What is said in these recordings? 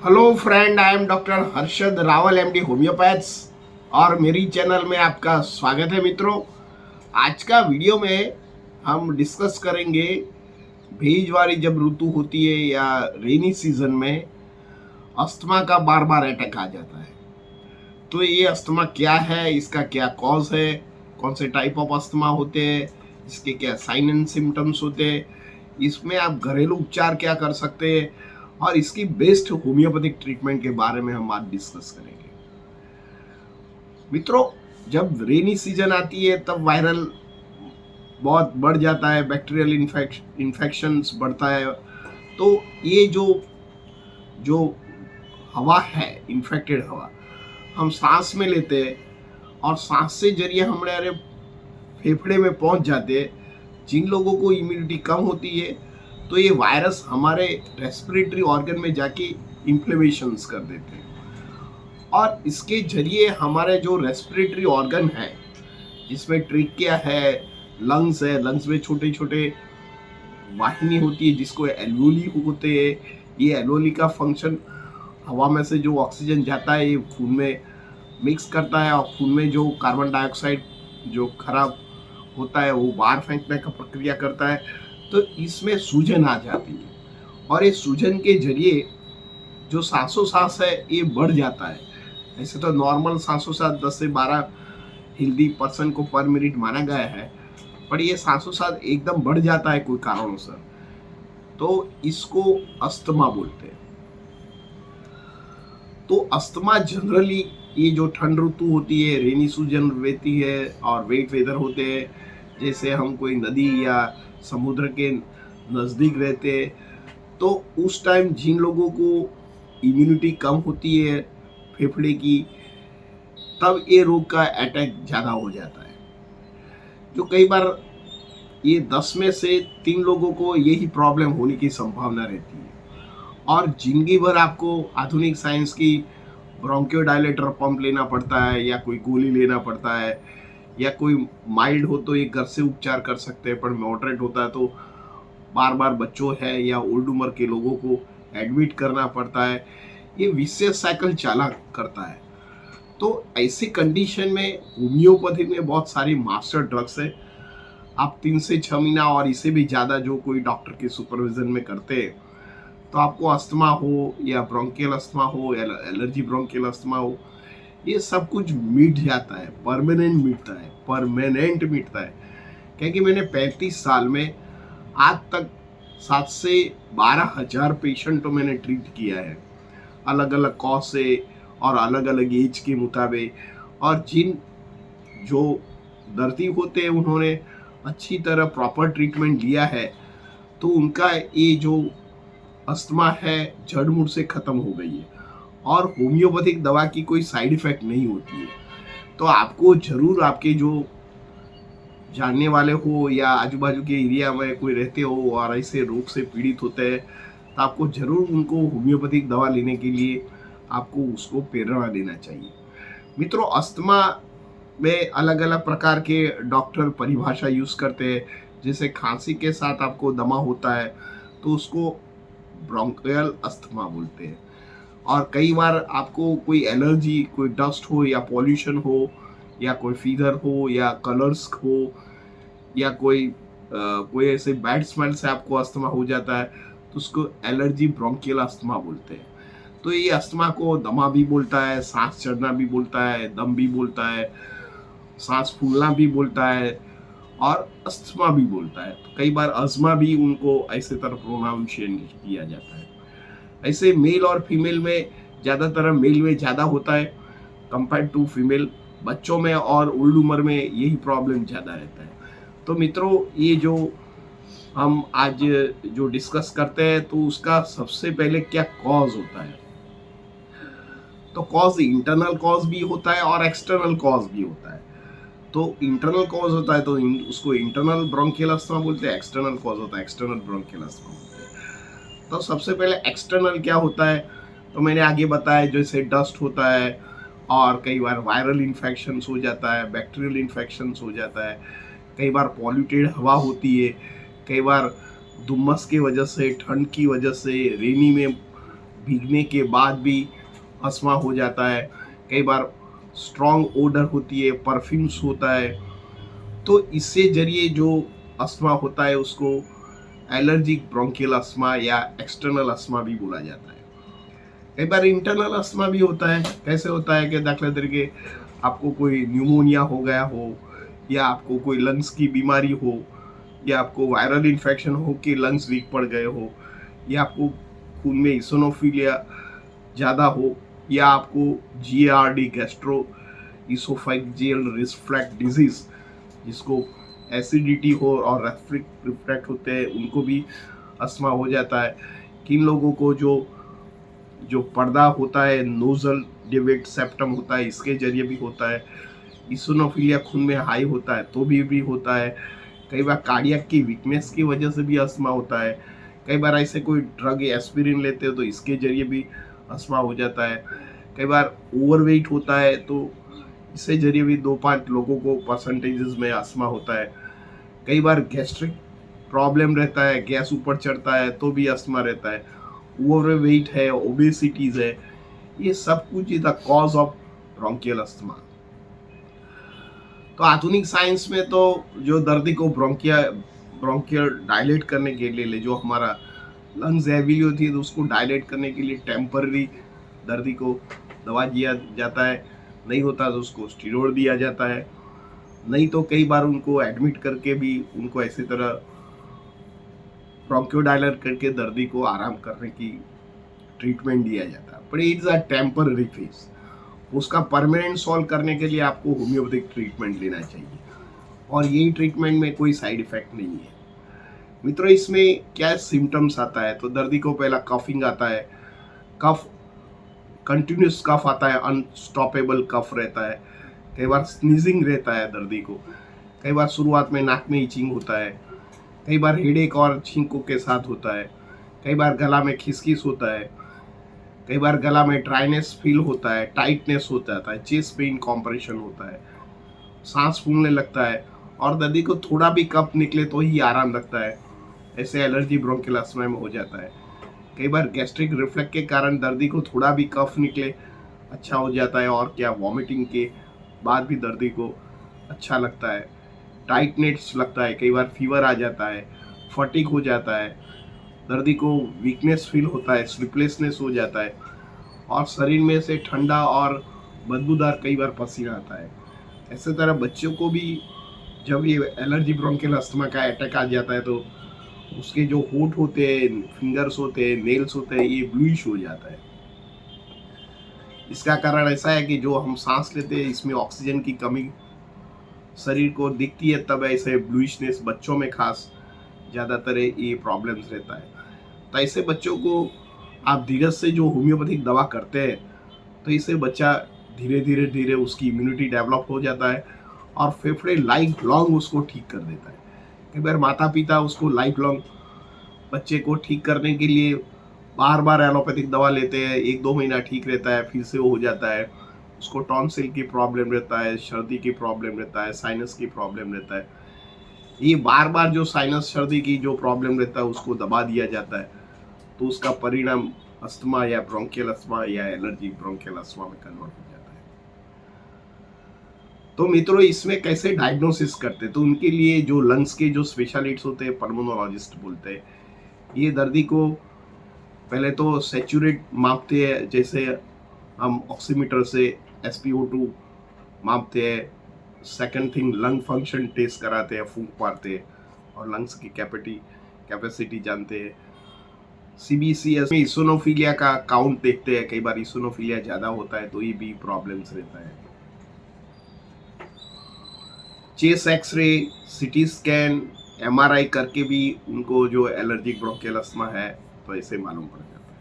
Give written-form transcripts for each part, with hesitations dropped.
Hello friend, I am doctor Harshad Rawal MD homeopaths और मेरी channel में आपका स्वागत है मित्रों। आज का वीडियो में हम डिस्कस करेंगे भीज वाली जब ऋतु होती है या रेनी सीजन में अस्थमा का बार बार अटैक आ जाता है। तो ये अस्थमा क्या है, इसका क्या कॉज है, कौन से टाइप ऑफ अस्थमा होते हैं, इसके क्या साइन एंड सिम्टम्स होते हैं, इसमें आप घरेलू उपचार क्या कर सकते हैं और इसकी बेस्ट होम्योपैथिक ट्रीटमेंट के बारे में हम आज डिस्कस करेंगे। मित्रों, जब रेनी सीजन आती है तब वायरल बहुत बढ़ जाता है, बैक्टीरियल इन्फेक्शंस बढ़ता है। तो ये जो जो हवा है, इन्फेक्टेड हवा हम सांस में लेते हैं और सांस से जरिए हमारे फेफड़े में पहुंच जाते हैं। जिन लोगों को इम्यूनिटी कम होती है तो ये वायरस हमारे रेस्पिरेटरी ऑर्गन में जाके इन्फ्लेमेशंस कर देते हैं और इसके जरिए हमारे जो रेस्पिरेटरी ऑर्गन है, जिसमें ट्रिकिया है, लंग्स में छोटे छोटे वाहिनी होती है जिसको एल्वोली होते हैं। ये एल्वोली का फंक्शन हवा में से जो ऑक्सीजन जाता है ये खून में मिक्स करता है और खून में जो कार्बन डाइऑक्साइड जो खराब होता है वो बाहर फेंकने का प्रक्रिया करता है। तो इसमें सूजन आ जाती है और ये सूजन के जरिए जो सांसों है ये बढ़ जाता है। ऐसे तो नॉर्मल सांसों 10 से 12 हेल्दी पर्सन को पर मिनट माना गया है, पर ये सांसों एकदम बढ़ जाता है कोई कारणों से, तो इसको अस्थमा बोलते हैं। तो अस्थमा जनरली ये जो ठंड ऋतु होती है, रेनी सीजन रहती है और वेट वेदर होते हैं, जैसे हम कोई नदी या समुद्र के नज़दीक रहते हैं, तो उस टाइम जिन लोगों को इम्यूनिटी कम होती है फेफड़े की, तब ये रोग का अटैक ज़्यादा हो जाता है। जो कई बार ये 10 में से 3 लोगों को यही प्रॉब्लम होने की संभावना रहती है और जिंदगी भर आपको आधुनिक साइंस की ब्रोंकियोडायलेटर पंप लेना पड़ता है या कोई गोली लेना पड़ता है, या कोई माइल्ड हो तो ये घर से उपचार कर सकते हैं, पर मॉडरेट होता है तो बार बार बच्चों है या ओल्ड उम्र के लोगों को एडमिट करना पड़ता है। ये विशियस साइकिल चला करता है। तो ऐसी कंडीशन में होम्योपैथी में बहुत सारी मास्टर ड्रग्स है। आप 3 से 6 महीना और इससे भी ज़्यादा जो कोई डॉक्टर के सुपरविजन में करते हैं, तो आपको अस्थमा हो या ब्रोंकियल अस्थमा हो या एलर्जी ब्रोंकियल अस्थमा हो, ये सब कुछ मिट जाता है, परमानेंट मिटता है। क्योंकि मैंने 35 साल में आज तक 7 से 12 हजार पेशेंट तो मैंने ट्रीट किया है, अलग अलग कॉज से और अलग अलग एज के मुताबिक। और जिन जो दर्दी होते हैं उन्होंने अच्छी तरह प्रॉपर ट्रीटमेंट लिया है, तो उनका ये जो अस्थमा है जड़ मूड से ख़त्म हो गई है और होम्योपैथिक दवा की कोई साइड इफ़ेक्ट नहीं होती है। तो आपको ज़रूर आपके जो जानने वाले हो या आजू बाजू के एरिया में कोई रहते हो और ऐसे रोग से पीड़ित होते हैं, तो आपको ज़रूर उनको होम्योपैथिक दवा लेने के लिए आपको उसको प्रेरणा देना चाहिए। मित्रों, अस्थमा में अलग अलग प्रकार के डॉक्टर परिभाषा यूज़ करते हैं। जैसे खांसी के साथ आपको दमा होता है तो उसको ब्रोंकियल अस्थमा बोलते हैं। और कई बार आपको कोई एलर्जी, कोई डस्ट हो या पॉल्यूशन हो या कोई फीवर हो या कलर्स हो या कोई ऐसे बैड स्मेल से आपको अस्थमा हो जाता है, तो उसको एलर्जी ब्रोंकियल अस्थमा बोलते हैं। तो ये अस्थमा को दमा भी बोलता है, सांस चढ़ना भी बोलता है, दम भी बोलता है, सांस फूलना भी बोलता है और अस्थमा भी बोलता है। तो कई बार अस्थमा भी उनको ऐसे तरह प्रोनाउंसिएशन किया जाता है। ऐसे मेल और फीमेल में ज़्यादातर मेल में ज़्यादा होता है कंपेयर टू फीमेल। बच्चों में और ओल्ड उम्र में यही प्रॉब्लम ज़्यादा रहता है। तो मित्रों, ये जो हम आज जो डिस्कस करते हैं, तो उसका सबसे पहले क्या कॉज होता है। तो कॉज इंटरनल कॉज भी होता है और एक्सटर्नल कॉज भी होता है। तो इंटरनल कॉज होता है तो उसको इंटरनल ब्रोंकियल अस्थमा बोलते हैं, एक्सटर्नल कॉज होता है एक्सटर्नल ब्रोंकियल अस्थमा बोलते हैं। तो सबसे पहले एक्सटर्नल क्या होता है, तो मैंने आगे बताया, जैसे डस्ट होता है और कई बार वायरल इन्फेक्शंस हो जाता है, बैक्टीरियल इन्फेक्शंस हो जाता है, कई बार पॉल्यूटेड हवा होती है, कई बार धुम्मस की वजह से, ठंड की वजह से, रेनी में भीगने के बाद भी अस्थमा हो जाता है, कई बार स्ट्रॉन्ग ओडर होती है, परफ्यूम्स होता है। तो इससे जरिए जो अस्थमा होता है उसको एलर्जिक ब्रोंकियल अस्थमा या एक्सटर्नल अस्थमा भी बोला जाता है। कई बार इंटरनल अस्थमा भी होता है। कैसे होता है कि दाखिला तरीके आपको कोई न्यूमोनिया हो गया हो, या आपको कोई लंग्स की बीमारी हो, या आपको वायरल इन्फेक्शन हो कि लंग्स वीक पड़ गए हो, या आपको खून में इसोनोफिलिया ज़्यादा हो, या आपको GARD gastro oesophageal reflux disease, जिसको एसिडिटी हो और रिफ्लक्ट होते हैं, उनको भी अस्थमा हो जाता है। किन लोगों को जो जो पर्दा होता है, नोजल डिविट सेप्टम होता है, इसके जरिए भी होता है। इसोनोफिलिया खून में हाई होता है तो भी होता है। कई बार कार्डियक की वीकनेस की वजह से भी अस्थमा होता है। कई बार ऐसे कोई ड्रग एस्पिरिन लेते हो तो इसके जरिए भी अस्थमा हो जाता है। कई बार ओवरवेट होता है तो इससे जरिए भी 2-5 लोगों को परसेंटेजेस में अस्थमा होता है। कई बार गैस्ट्रिक प्रॉब्लम रहता है, गैस ऊपर चढ़ता है तो भी अस्थमा रहता है। ओवरवेट है, ओबेसिटीज है, ये सब कुछ is the cause of bronchial asthma. तो आधुनिक साइंस में तो जो दर्दी को ब्रोंकियल डायलेट करने के लिए जो हमारा लंग्स हैवी होती है तो उसको डायलेट करने के लिए टेम्पररी दर्दी को दवा दिया जाता है। नहीं होता तो उसको स्टीरोड दिया जाता है। नहीं तो कई बार उनको एडमिट करके भी उनको ऐसी तरह ब्रोंकियोडायलर करके दर्दी को आराम करने की ट्रीटमेंट दिया जाता है। But it's a temporary phase. उसका परमानेंट सॉल्व करने के लिए आपको होम्योपैथिक ट्रीटमेंट लेना चाहिए, और यही ट्रीटमेंट में कोई साइड इफेक्ट नहीं है। मित्रों, इसमें क्या सिम्टम्स आता है तो दर्दी को पहला कफिंग आता है। कफ कंटिन्यूस कफ आता है, अनस्टॉपेबल कफ रहता है। कई बार स्नीजिंग रहता है दर्दी को। कई बार शुरुआत में नाक में इचिंग होता है। कई बार हेडेक और छींकों के साथ होता है। कई बार गला में खिसखिस होता है। कई बार गला में ड्राइनेस फील होता है, टाइटनेस हो जाता है, चेस्ट पेन कॉम्प्रेशन होता है, सांस फूलने लगता है, और दर्दी को थोड़ा भी कफ निकले तो ही आराम लगता है। ऐसे एलर्जी ब्रोंकियल अस्थमा में हो जाता है। कई बार गैस्ट्रिक रिफ्लक्स के कारण दर्दी को थोड़ा भी कफ निकले अच्छा हो जाता है, और क्या वॉमिटिंग के बाद भी दर्दी को अच्छा लगता है, टाइटनेस लगता है, कई बार फीवर आ जाता है, फटीग हो जाता है, दर्दी को वीकनेस फील होता है, स्लीपलेसनेस हो जाता है, और शरीर में से ठंडा और बदबूदार कई बार पसीना आता है। ऐसे तरह बच्चों को भी जब ये एलर्जी ब्रोंकियल अस्थमा का अटैक आ जाता है तो उसके जो होंठ होते हैं, फिंगर्स होते हैं, नेल्स होते हैं, ये ब्लूइश हो जाता है। इसका कारण ऐसा है कि जो हम सांस लेते हैं इसमें ऑक्सीजन की कमी शरीर को दिखती है, तब ऐसे ब्लूइशनेस बच्चों में खास ज़्यादातर ये प्रॉब्लम्स रहता है। तो ऐसे बच्चों को आप धीरज से जो होम्योपैथिक दवा करते हैं तो इससे बच्चा धीरे धीरे धीरे उसकी इम्यूनिटी डेवलप हो जाता है, और फेफड़े लाइफ लॉन्ग उसको ठीक कर देता है। कई बार माता पिता उसको लाइफ लॉन्ग बच्चे को ठीक करने के लिए बार बार एलोपैथिक दवा लेते हैं, 1-2 महीना ठीक रहता है, फिर से वो हो जाता है। उसको टॉन्सिल की प्रॉब्लम रहता है, सर्दी की प्रॉब्लम रहता है, साइनस की प्रॉब्लम रहता है। ये बार बार जो साइनस सर्दी की जो प्रॉब्लम रहता है उसको दबा दिया जाता है, तो उसका परिणाम अस्थमा या ब्रोंकियल अस्थमा या एलर्जी ब्रोंकियल अस्थमा में कन्वर्ट हो जाता है। तो मित्रों, इसमें कैसे डायग्नोसिस करते हैं तो उनके लिए जो लंग्स के जो स्पेशलिस्ट होते हैं, पल्मोनोलॉजिस्ट बोलते हैं, ये दर्दी को पहले तो सैचुरेट मापते हैं, जैसे हम ऑक्सीमीटर से SpO2 मापते हैं। Second thing, lung function test कराते हैं, फूंक मारते हैं और लंग्स की कैपेसिटी जानते हैं। CBCS में इसोनोफिलिया का काउंट देखते हैं, कई बार इसोनोफिलिया ज़्यादा होता है तो ये भी प्रॉब्लम्स रहता है। Chest x-ray, CT scan, MRI करके भी उनको जो एलर्जिक ब्रोंकियल अस्थमा है तो ऐसे मालूम पड़ जाता है।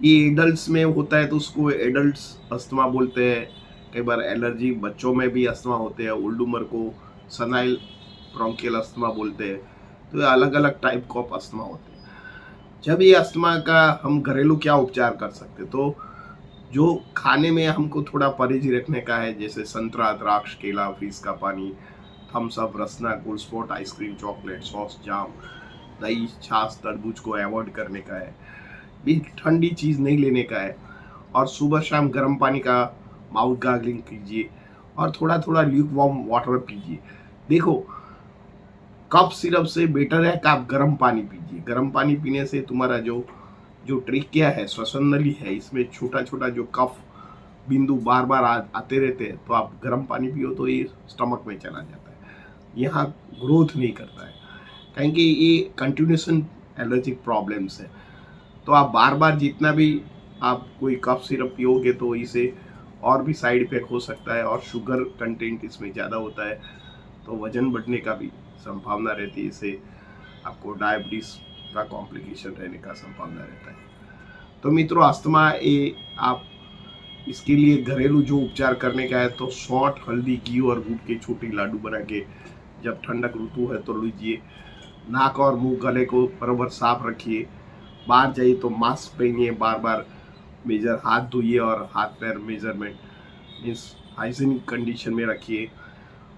ये एडल्ट्स में होता है तो उसको एडल्ट्स अस्थमा बोलते हैं। कई बार एलर्जी बच्चों में भी अस्थमा होते हैं, ओल्ड उम्र को सनाइल ब्रोंकियल अस्थमा बोलते हैं। तो ये अलग अलग टाइप ऑफ अस्थमा होते हैं। जब ये अस्थमा का हम घरेलू क्या उपचार कर सकते हैं तो जो खाने में हमको थोड़ा परहेज रखने का है, जैसे संतरा, द्राक्ष, केला, फ्रीज का पानी, Thums Up, Rasna, Gold Spot, ice cream, chocolate, sauce, jam, दही, छाछ, तरबूज को अवॉइड करने का है। भी ठंडी चीज़ नहीं लेने का है, और सुबह शाम गर्म पानी का माउथ गार्गलिंग कीजिए और थोड़ा थोड़ा ल्यूक वार्म वाटर पीजिए। देखो, कफ सिरप से बेटर है कि आप गर्म पानी पीजिए। गर्म पानी पीने से तुम्हारा जो जो ट्रिकिया है, श्वसन नली है, इसमें छोटा छोटा जो कफ बिंदु बार बार आते रहते हैं, तो आप गर्म पानी पियो तो ये स्टमक में चला जाता है, यहाँ ग्रोथ नहीं करता है, क्योंकि ये कंटिन्यूसन एलर्जिक प्रॉब्लम्स है। तो आप बार बार जितना भी आप कोई कफ सिरप पियोगे तो इसे और भी साइड इफेक्ट हो सकता है, और शुगर कंटेंट इसमें ज़्यादा होता है, तो वजन बढ़ने का भी संभावना रहती है। इससे आपको डायबिटीज़ का कॉम्प्लिकेशन रहने का संभावना रहता है। तो मित्रों, अस्थमा ये आप इसके लिए घरेलू जो उपचार करने का है, तो सौंठ, हल्दी, घी और गुड़ के छोटे लाडू बना के जब ठंडक ऋतु है तो लीजिए। नाक और मुंह, गले को बराबर साफ रखिए। बाहर जाइए तो मास्क पहनिए, बार बार मेजर हाथ धोइए और हाथ पैर मेजरमेंट मीन्स हाइजीनिक कंडीशन में रखिए,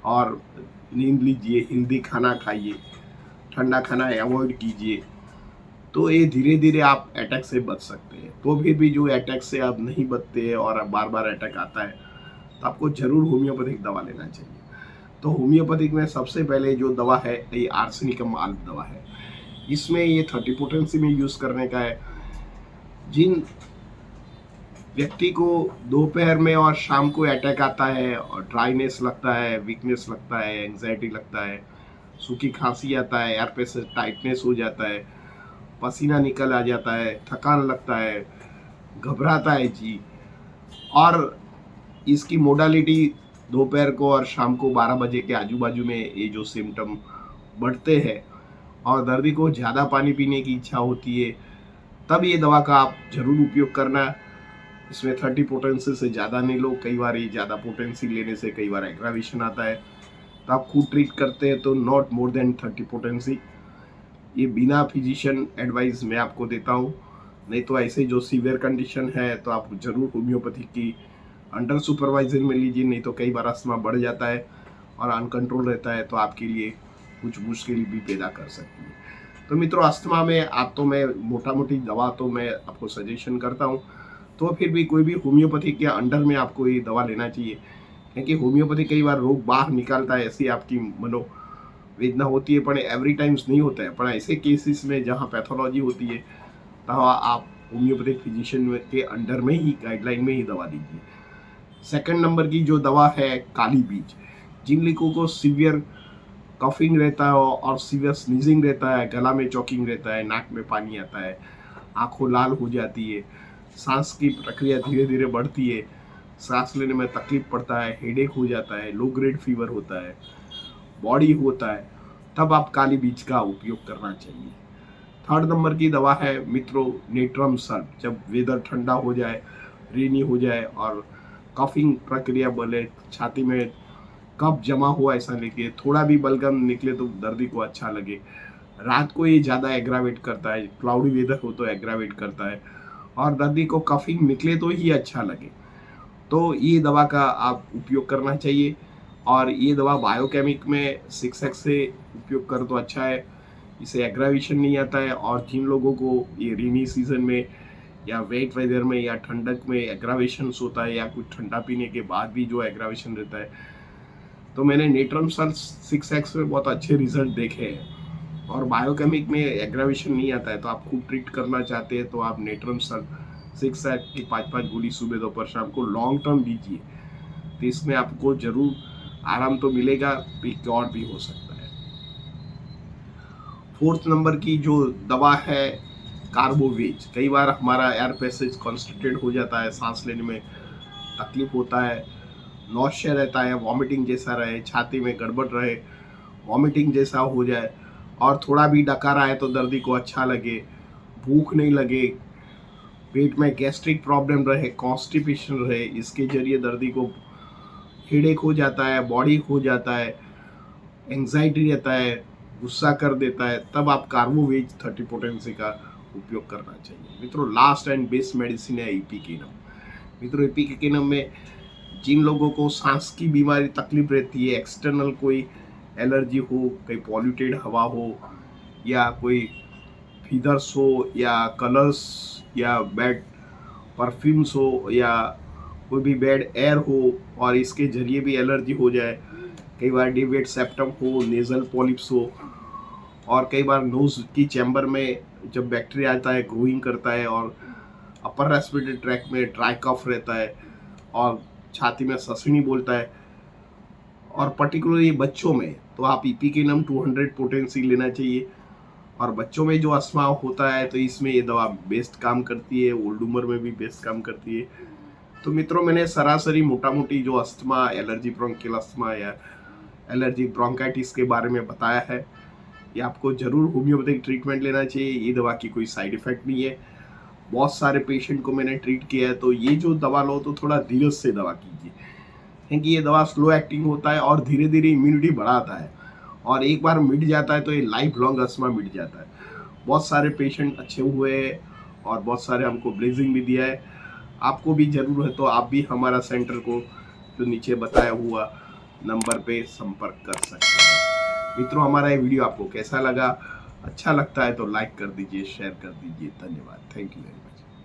और नींद लीजिए, हेल्दी खाना खाइए, ठंडा खाना अवॉइड कीजिए। तो ये धीरे धीरे आप अटैक से बच सकते हैं। तो फिर भी जो अटैक से आप नहीं बचते हैं और बार बार अटैक आता है, तो आपको जरूर होम्योपैथिक दवा लेना चाहिए। तो होम्योपैथिक में सबसे पहले जो दवा है ये आर्सेनिकम आल्ब दवा है। इसमें ये 30 पोटेंसी में यूज़ करने का है। जिन व्यक्ति को दोपहर में और शाम को अटैक आता है और ड्राइनेस लगता है, वीकनेस लगता है, एंग्जाइटी लगता है, सूखी खांसी आता है, एयर प्रेशर टाइटनेस हो जाता है, पसीना निकल आ जाता है, थकान लगता है, घबराता है जी, और इसकी मोडालिटी दोपहर को और शाम को 12 बजे के आजू बाजू में ये जो सिम्टम बढ़ते हैं और दर्दी को ज़्यादा पानी पीने की इच्छा होती है, तब ये दवा का आप जरूर उपयोग करना। इसमें 30 पोटेंसी से ज़्यादा नहीं लो। कई बार ये ज़्यादा पोटेंसी लेने से कई बार एग्रावेशन आता है, तो आप खुद ट्रीट करते हैं तो नॉट मोर देन 30 पोटेंसी। ये बिना फिजिशियन एडवाइस मैं आपको देता हूँ। नहीं तो ऐसे जो सीवियर कंडीशन है तो आप जरूर होम्योपैथी की अंडर सुपरवाइजर में लीजिए, नहीं तो कई बार अस्थमा बढ़ जाता है और अनकंट्रोल रहता है, तो आपके लिए कुछ मुश्किल भी पैदा कर सकती है। तो मित्रों, अस्थमा में आप तो मैं मोटा मोटी दवा तो मैं आपको सजेशन करता हूँ, तो फिर भी कोई भी होम्योपैथी के अंडर में आपको ये दवा लेना चाहिए, क्योंकि होम्योपैथी कई बार रोग बाहर निकालता है, ऐसी आपकी मनोवेदना होती है, पर एवरी टाइम्स नहीं होता है। पर ऐसे केसेस में जहाँ पैथोलॉजी होती है, तो आप होम्योपैथिक फिजिशियन के अंडर में ही गाइडलाइन में ही दवा दीजिए। सेकंड नंबर की जो दवा है काली बीज। जिन लोगों को सीवियर कफिंग रहता है और सीवियर स्नीजिंग रहता है, गला में चौकिंग रहता है, नाक में पानी आता है, आंखों लाल हो जाती है, सांस की प्रक्रिया धीरे धीरे बढ़ती है, सांस लेने में तकलीफ पड़ता है, हेडेक हो जाता है, लो ग्रेड फीवर होता है, बॉडी होता है, तब आप काली बीज का उपयोग करना चाहिए। थर्ड नंबर की दवा है मित्रों नेट्रम सल्फ। जब वेदर ठंडा हो जाए, रेनी हो जाए और कफिंग प्रक्रिया बोले, छाती में कफ जमा हुआ ऐसा लगे, थोड़ा भी बलगम निकले तो दर्दी को अच्छा लगे, रात को ये ज़्यादा एग्रावेट करता है, क्लाउडी वेदर हो तो एग्रावेट करता है, और दर्दी को कफिंग निकले तो ही अच्छा लगे, तो ये दवा का आप उपयोग करना चाहिए। और ये दवा बायोकेमिक में 6x से उपयोग कर तो अच्छा है, इसे एग्रावेशन नहीं आता है। और जिन लोगों को ये रेनी सीजन में या वेट वेदर में या ठंडक में एग्रावेशन होता है, या कुछ ठंडा पीने के बाद भी जो एग्रावेशन रहता है, तो मैंने नेट्रम सल्फ 6x में बहुत अच्छे रिजल्ट देखे हैं। और बायोकेमिक में एग्रावेशन नहीं आता है, तो आप खुद ट्रीट करना चाहते हैं तो आप नेट्रम सल्फ 6x की 5-5 गोली सुबह दोपहर शाम को लॉन्ग टर्म लीजिए, तो इसमें आपको जरूर आराम तो मिलेगा, क्योर भी हो सकता है। फोर्थ नंबर की जो दवा है कार्बोवेज। कई बार हमारा एयर पैसेज कॉन्स्ट्रिक्टेड हो जाता है, सांस लेने में तकलीफ होता है, नौशिया रहता है, वॉमिटिंग जैसा रहे, छाती में गड़बड़ रहे, वॉमिटिंग जैसा हो जाए, और थोड़ा भी डकार आए तो दर्दी को अच्छा लगे, भूख नहीं लगे, पेट में गैस्ट्रिक प्रॉब्लम रहे, कॉन्स्टिपेशन रहे, इसके जरिए दर्दी को हेडेक हो जाता है, बॉडी हो जाता है, एंग्जाइटी रहता है, गुस्सा कर देता है, तब आप कार्बोवेज 30 पोटेंसी का उपयोग करना चाहिए। मित्रों, लास्ट एंड बेस्ट मेडिसिन है इपिकेनम। मित्रों, इपिकेनम में जिन लोगों को सांस की बीमारी तकलीफ रहती है, एक्सटर्नल कोई एलर्जी हो, कोई पॉल्यूटेड हवा हो, या कोई फीदर्स हो या कलर्स या बैड परफ्यूम्स हो या कोई भी बैड एयर हो और इसके जरिए भी एलर्जी हो जाए, कई बार डिवेट सेप्टम हो, नेजल पॉलिप्स हो, और कई बार नोज की चैम्बर में जब बैक्टीरिया आता है ग्रोइंग करता है और अपर रेस्पिरेटरी ट्रैक में ड्राई कफ रहता है और छाती में ससनी बोलता है, और पर्टिकुलरली बच्चों में तो आप इपिकेनम 200 पोटेंसी लेना चाहिए। और बच्चों में जो अस्थमा होता है तो इसमें ये दवा बेस्ट काम करती है, ओल्ड उम्र में भी बेस्ट काम करती है। तो मित्रों, मैंने सरासरी मोटा मोटी जो अस्थमा, एलर्जी ब्रोंकियल अस्थमा या एलर्जी ब्रोंकाइटिस के बारे में बताया है, ये आपको जरूर होम्योपैथिक ट्रीटमेंट लेना चाहिए। ये दवा की कोई साइड इफेक्ट नहीं है। बहुत सारे पेशेंट को मैंने ट्रीट किया है, तो ये जो दवा लो तो थोड़ा धीरज से दवा कीजिए, क्योंकि ये दवा स्लो एक्टिंग होता है और धीरे धीरे इम्यूनिटी बढ़ाता है, और एक बार मिट जाता है तो ये लाइफ लॉन्ग अस्थमा मिट जाता है। बहुत सारे पेशेंट अच्छे हुए हैं और बहुत सारे हमको ब्लेसिंग भी दिया है। आपको भी जरूर है तो आप भी हमारा सेंटर को जो नीचे बताया हुआ नंबर पे संपर्क कर सकते हैं। मित्रों, हमारा ये वीडियो आपको कैसा लगा? अच्छा लगता है तो लाइक कर दीजिए, शेयर कर दीजिए। धन्यवाद। Thank you.